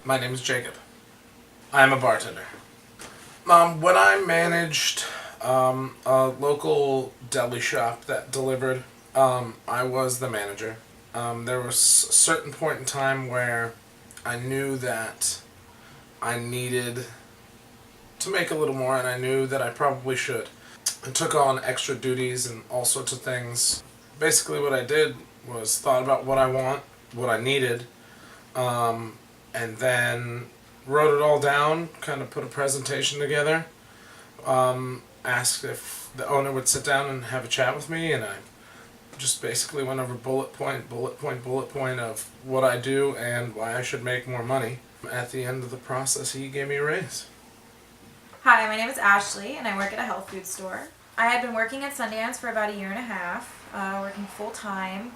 My name is Jacob. I am a bartender. When I managed a local deli shop that delivered, I was the manager. There was a certain point in time where I knew that I needed to make a little more, and I knew that I probably should. I took on extra duties and all sorts of things. Basically, what I did was thought about what I want, what I needed, and then wrote it all down, kind of put a presentation together, asked if the owner would sit down and have a chat with me, and I just basically went over bullet point of what I do and why I should make more money. At the end of the process, he gave me a raise. Hi, my name is Ashley, and I work at a health food store. I had been working at Sundance for about a year and a half, working full-time.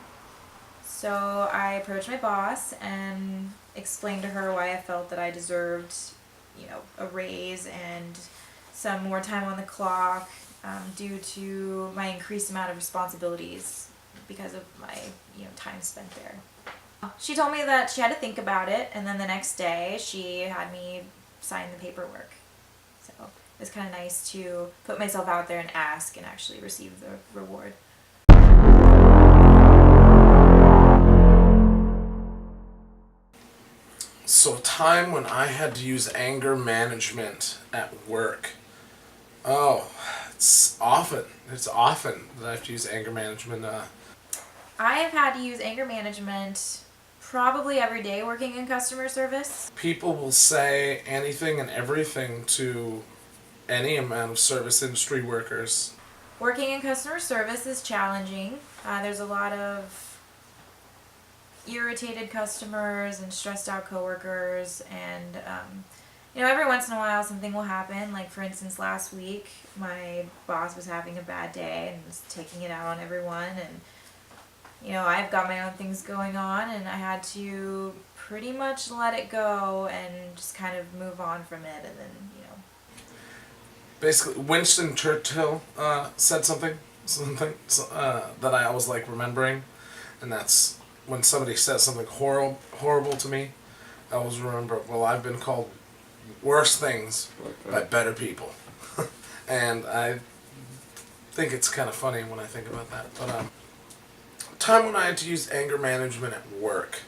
So I approached my boss and explained to her why I felt that I deserved, a raise and some more time on the clock due to my increased amount of responsibilities because of my, time spent there. She told me that she had to think about it, and then the next day she had me sign the paperwork. So it was kind of nice to put myself out there and ask and actually receive the reward. So a time when I had to use anger management at work. Oh, it's often that I have to use anger management. I have had to use anger management probably every day working in customer service. People will say anything and everything to any amount of service industry workers. Working in customer service is challenging. There's a lot of irritated customers and stressed out coworkers, and every once in a while something will happen. Like, for instance, last week my boss was having a bad day and was taking it out on everyone, and I've got my own things going on, and I had to pretty much let it go and just kind of move on from it, and then Basically, Winston Churchill said something that I always like remembering, and that's when somebody says something horrible to me, I always remember, well, I've been called worse things by better people. And I think it's kind of funny when I think about that. But time when I had to use anger management at work.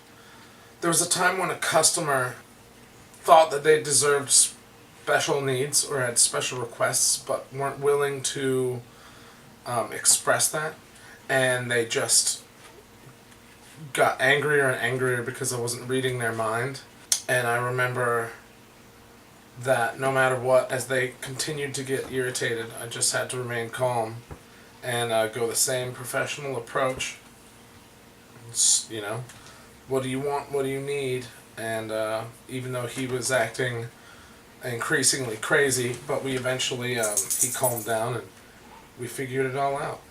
There was a time when a customer thought that they deserved special needs or had special requests, but weren't willing to express that, and they just got angrier and angrier because I wasn't reading their mind. And I remember that no matter what, as they continued to get irritated, I just had to remain calm and go the same professional approach. What do you want? What do you need? And even though he was acting increasingly crazy, but we eventually, he calmed down and we figured it all out.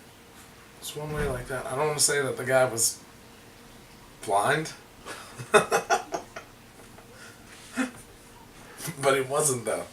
It's one way like that. I don't want to say that the guy was blind, but he wasn't though.